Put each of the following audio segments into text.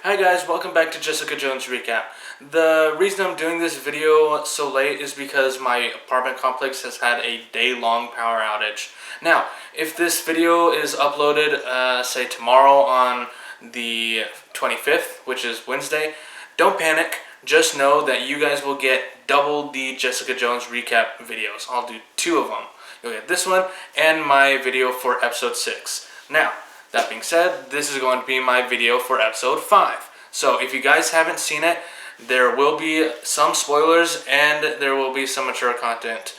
Hi guys, welcome back to Jessica Jones Recap. The reason I'm doing this video so late is because my apartment complex has had a day-long power outage. Now, if this video is uploaded, say tomorrow on the 25th, which is Wednesday, don't panic. Just know that you guys will get double the Jessica Jones Recap videos. I'll do two of them. You'll get this one and my video for episode 6. Now, that being said, this is going to be my video for episode 5. So if you guys haven't seen it, there will be some spoilers and there will be some mature content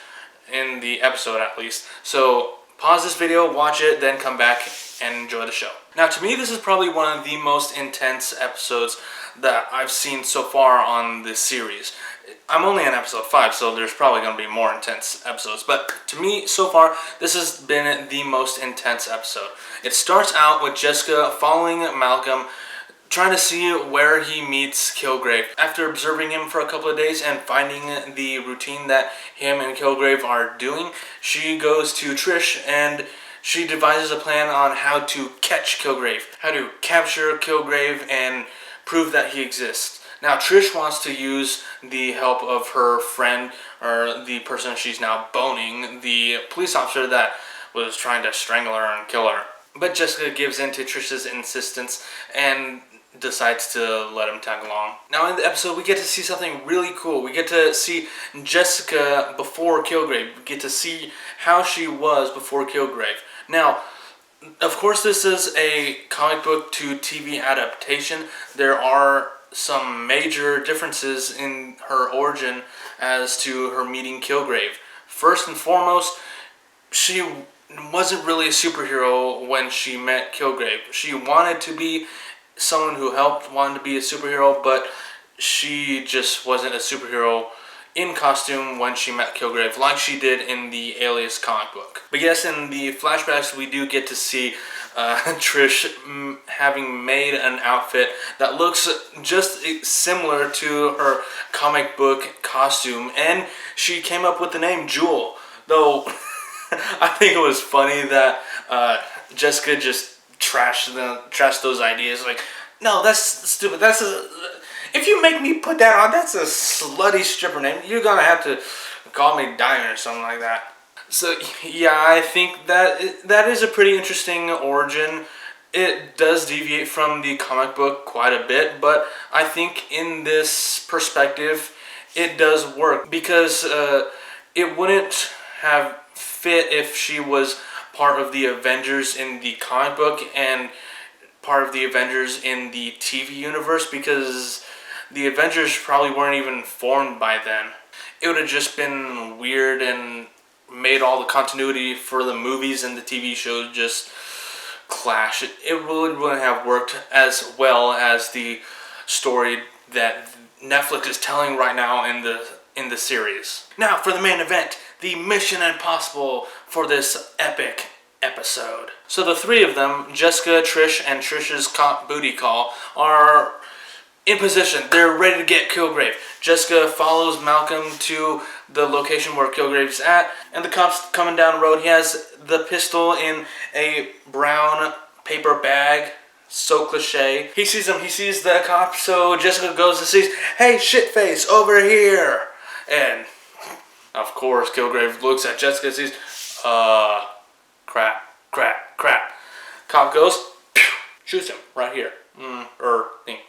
in the episode at least. So pause this video, watch it, then come back and enjoy the show. Now to me, this is probably one of the most intense episodes that I've seen so far on this series. I'm only on episode 5, so there's probably going to be more intense episodes. But to me, so far, this has been the most intense episode. It starts out with Jessica following Malcolm, trying to see where he meets Killgrave. After observing him for a couple of days and finding the routine that him and Killgrave are doing, she goes to Trish and she devises a plan on how to catch Killgrave, how to capture Killgrave and prove that he exists. Now, Trish wants to use the help of her friend, or the person she's now boning, the police officer that was trying to strangle her and kill her. But Jessica gives in to Trish's insistence and decides to let him tag along. Now in the episode, we get to see something really cool. We get to see Jessica before Killgrave. We get to see how she was before Killgrave. Now, of course, this is a comic book to TV adaptation. There are some major differences in her origin as to her meeting Killgrave. First and foremost, she wasn't really a superhero when she met Killgrave. She wanted to be someone who helped, wanted to be a superhero, but she just wasn't a superhero in costume when she met Killgrave, like she did in the Alias comic book. But yes, in the flashbacks, we do get to see Trish having made an outfit that looks just similar to her comic book costume, and she came up with the name Jewel. Though I think it was funny that Jessica just trashed those ideas. Like, no, that's stupid. If you make me put that on, that's a slutty stripper name. You're gonna have to call me Diamond or something like that. So yeah, I think that is a pretty interesting origin. It does deviate from the comic book quite a bit, but I think in this perspective, it does work because it wouldn't have fit if she was part of the Avengers in the comic book and part of the Avengers in the TV universe, because the Avengers probably weren't even formed by then. It would have just been weird and made all the continuity for the movies and the TV shows just clash. It really wouldn't have worked as well as the story that Netflix is telling right now in the series. Now for the main event, the Mission Impossible for this epic episode. So the three of them, Jessica, Trish, and Trish's cop booty call, are in position. They're ready to get Killgrave. Jessica follows Malcolm to the location where Killgrave's at, and the cop's coming down the road. He has the pistol in a brown paper bag. So cliche. He sees him. He sees the cop, so Jessica goes to see, hey, shitface, over here. And of course, Killgrave looks at Jessica and sees, crap. Cop goes, pew, shoots him right here.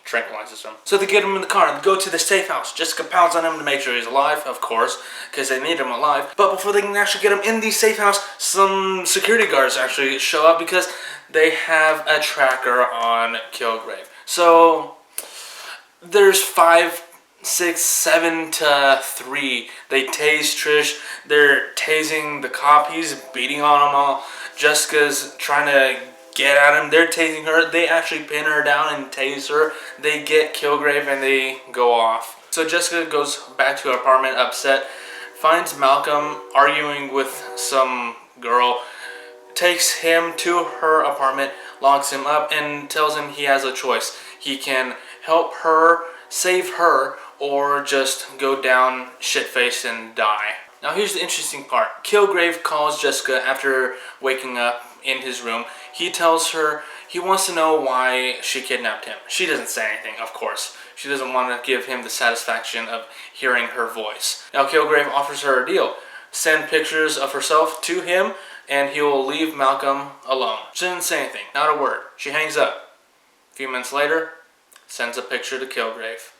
Tranquilizes him. So they get him in the car and go to the safe house. Jessica pounds on him to make sure he's alive, of course, because they need him alive. But before they can actually get him in the safe house, some security guards actually show up because they have a tracker on Killgrave. So there's 5, 6, 7 to 3. They tase Trish. They're tasing the cop. He's beating on them all. Jessica's trying to get at him. They're tasing her. They actually pin her down and tase her. They get Killgrave and they go off. So Jessica goes back to her apartment upset, finds Malcolm arguing with some girl, takes him to her apartment, locks him up, and tells him he has a choice. He can help her, save her, or just go down shit-faced and die. Now here's the interesting part. Killgrave calls Jessica after waking up in his room. He tells her He wants to know why she kidnapped him. She doesn't say anything, of course. She doesn't want to give him the satisfaction of hearing her voice. Now Killgrave offers her a deal. Send pictures of herself to him and he will leave Malcolm alone. She doesn't say anything, not a word. She hangs up. A few minutes later, sends a picture to Killgrave.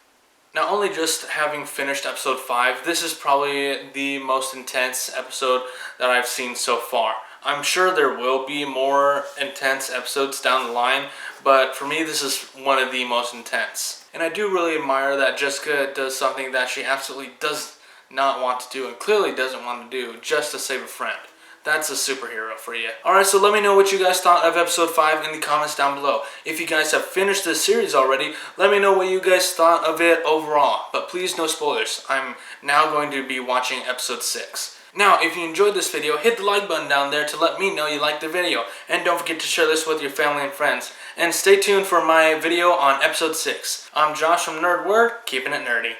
Now, only just having finished episode 5, this is probably the most intense episode that I've seen so far. I'm sure there will be more intense episodes down the line, but for me this is one of the most intense. And I do really admire that Jessica does something that she absolutely does not want to do and clearly doesn't want to do just to save a friend. That's a superhero for you. Alright, so let me know what you guys thought of episode 5 in the comments down below. If you guys have finished this series already, let me know what you guys thought of it overall. But please, no spoilers. I'm now going to be watching episode 6. Now, if you enjoyed this video, hit the like button down there to let me know you liked the video. And don't forget to share this with your family and friends. And stay tuned for my video on episode 6. I'm Josh from Nerd Word, keeping it nerdy.